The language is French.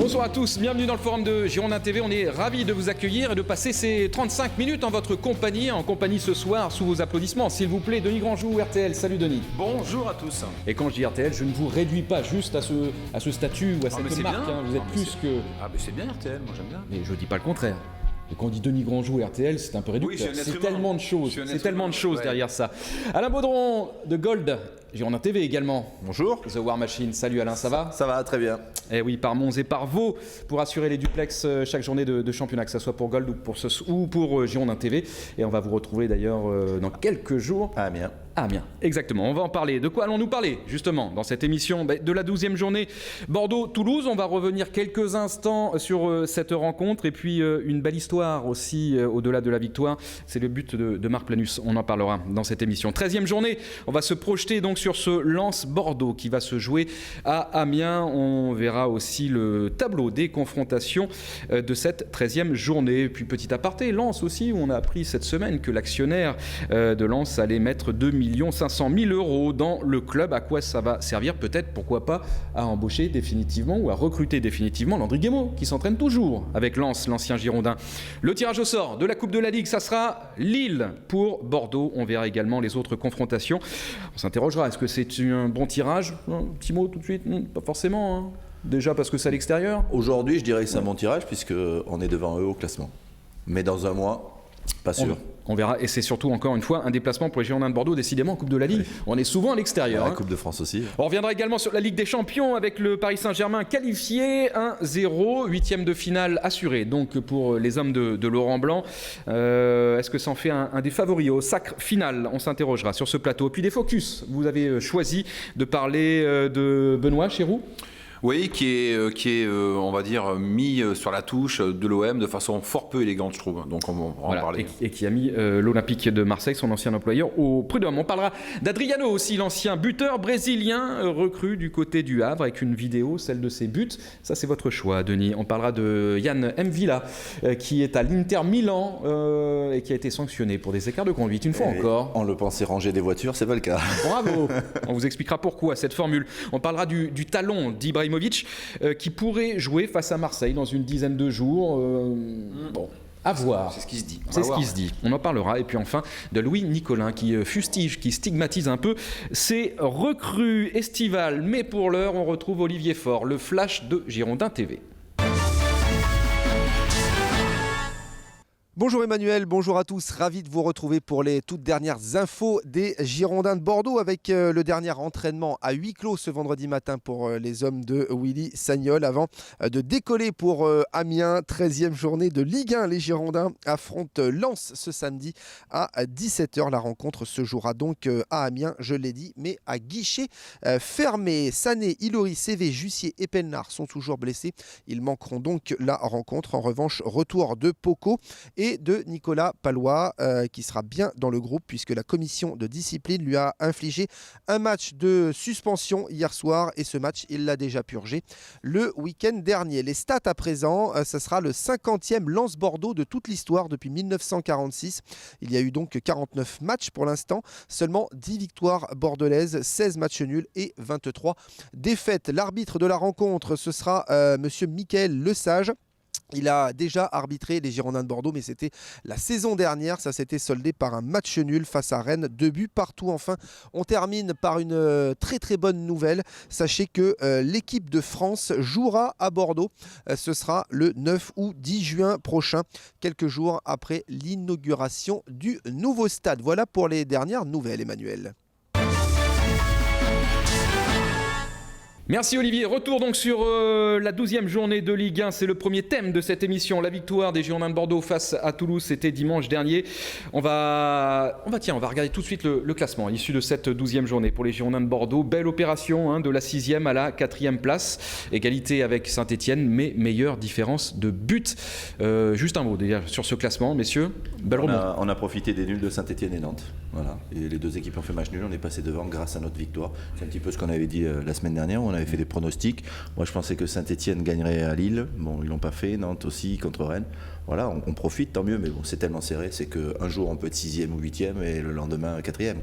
Bonsoir à tous, bienvenue dans le forum de Girondin TV. On est ravis de vous accueillir et de passer ces 35 minutes en votre compagnie. En compagnie ce soir, sous vos applaudissements, s'il vous plaît, Denis Grandjou, RTL. Salut Denis. Bonjour à tous. Et quand je dis RTL, je ne vous réduis pas juste à ce statut ou à cette marque. Vous êtes plus que... Ah mais c'est bien RTL, moi j'aime bien. Mais je dis pas le contraire. Et quand on dit Denis Grandjou RTL, c'est un peu réducteur. Oui, c'est tellement de choses. C'est tellement de choses derrière ça. Alain Baudron de Gold, Girondin TV également. Bonjour. The War Machine. Salut Alain, ça va ? Ça va, très bien. Eh oui, par Mons et par Vaux, pour assurer les duplex chaque journée de championnat, que ce soit pour Gold ou pour Girondin TV. Et on va vous retrouver d'ailleurs dans quelques jours. À Amiens. Amiens, exactement. On va en parler. De quoi allons-nous parler, justement, dans cette émission de la 12e journée Bordeaux-Toulouse. On va revenir quelques instants sur cette rencontre. Et puis, une belle histoire aussi, au-delà de la victoire. C'est le but de Marc Planus. On en parlera dans cette émission. 13e journée, on va se projeter donc sur ce Lens-Bordeaux qui va se jouer à Amiens. On verra aussi le tableau des confrontations de cette 13e journée. Et puis, petit aparté, Lens aussi, où on a appris cette semaine que l'actionnaire de Lens allait mettre 2 500 000 € dans le club. À quoi ça va servir ? Peut-être, pourquoi pas, à embaucher définitivement ou à recruter définitivement Landry Guémot, qui s'entraîne toujours avec Lens, l'ancien Girondin. Le tirage au sort de la Coupe de la Ligue, ça sera Lille pour Bordeaux. On verra également les autres confrontations. On s'interrogera, est-ce que c'est un bon tirage ? Un petit mot tout de suite ? Pas forcément, hein. Déjà parce que c'est à l'extérieur ? Aujourd'hui, je dirais que c'est un bon tirage, puisqu'on est devant eux au classement. Mais dans un mois, pas sûr. On verra, et c'est surtout encore une fois un déplacement pour les Girondins de Bordeaux, décidément en Coupe de la Ligue. Oui. On est souvent à l'extérieur. La Coupe de France aussi. On reviendra également sur la Ligue des Champions avec le Paris Saint-Germain qualifié 1-0, 8e de finale assuré. Donc pour les hommes de Laurent Blanc, est-ce que ça en fait un des favoris au sacre final ? On s'interrogera sur ce plateau. Puis des focus. Vous avez choisi de parler de Benoît Chéroux. Oui, qui est on va dire, mis sur la touche de l'OM de façon fort peu élégante, je trouve. Donc on va en parler. Et qui a mis l'Olympique de Marseille, son ancien employeur, au prud'homme. On parlera d'Adriano aussi, l'ancien buteur brésilien recru du côté du Havre, avec une vidéo, celle de ses buts. Ça, c'est votre choix, Denis. On parlera de Yann M'Vila, qui est à l'Inter Milan et qui a été sanctionné pour des écarts de conduite, une fois encore. On le pensait ranger des voitures, c'est pas le cas. Bravo. On vous expliquera pourquoi cette formule. On parlera du talon d'Ibrahimovic, qui pourrait jouer face à Marseille dans une dizaine de jours. Bon, à voir. C'est ce qui se dit. C'est ce qui se dit. On en parlera. Et puis enfin, de Louis Nicolin, qui fustige, qui stigmatise un peu ses recrues estivales. Mais pour l'heure, on retrouve Olivier Faure, le flash de Girondin TV. Bonjour Emmanuel, bonjour à tous, ravi de vous retrouver pour les toutes dernières infos des Girondins de Bordeaux avec le dernier entraînement à huis clos ce vendredi matin pour les hommes de Willy Sagnol avant de décoller pour Amiens, 13e journée de Ligue 1. Les Girondins affrontent Lens ce samedi à 17h. La rencontre se jouera donc à Amiens, je l'ai dit, mais à guichet fermé. Sané, Ilori, CV, Jussier et Pelnard sont toujours blessés. Ils manqueront donc la rencontre. En revanche, retour de Poco et de Nicolas Palois qui sera bien dans le groupe puisque la commission de discipline lui a infligé un match de suspension hier soir et ce match il l'a déjà purgé le week-end dernier. Les stats à présent, ça sera le 50e Lens-Bordeaux de toute l'histoire depuis 1946. Il y a eu donc 49 matchs pour l'instant, seulement 10 victoires bordelaises, 16 matchs nuls et 23 défaites. L'arbitre de la rencontre, ce sera monsieur Mickaël Lesage. Il a déjà arbitré les Girondins de Bordeaux, mais c'était la saison dernière. Ça s'était soldé par un match nul face à Rennes. 2 buts partout. Enfin, on termine par une très très bonne nouvelle. Sachez que l'équipe de France jouera à Bordeaux. Ce sera le 9 ou 10 juin prochain, quelques jours après l'inauguration du nouveau stade. Voilà pour les dernières nouvelles, Emmanuel. Merci Olivier. Retour donc sur la 12e journée de Ligue 1. C'est le premier thème de cette émission. La victoire des Girondins de Bordeaux face à Toulouse, c'était dimanche dernier. On va regarder tout de suite le classement issu de cette 12e journée pour les Girondins de Bordeaux. Belle opération de la 6e à la 4e place. Égalité avec Saint-Etienne, mais meilleure différence de but. Juste un mot déjà sur ce classement, messieurs. Belle remontée. On a profité des nuls de Saint-Etienne et Nantes. Voilà. Et les deux équipes ont fait match nul. On est passé devant grâce à notre victoire. C'est un petit peu ce qu'on avait dit la semaine dernière. On avait fait des pronostics. Moi, je pensais que Saint-Etienne gagnerait à Lille. Bon, ils l'ont pas fait. Nantes aussi contre Rennes. Voilà, on profite, tant mieux. Mais bon, c'est tellement serré. C'est qu'un jour, on peut être 6e ou 8e et le lendemain, 4e.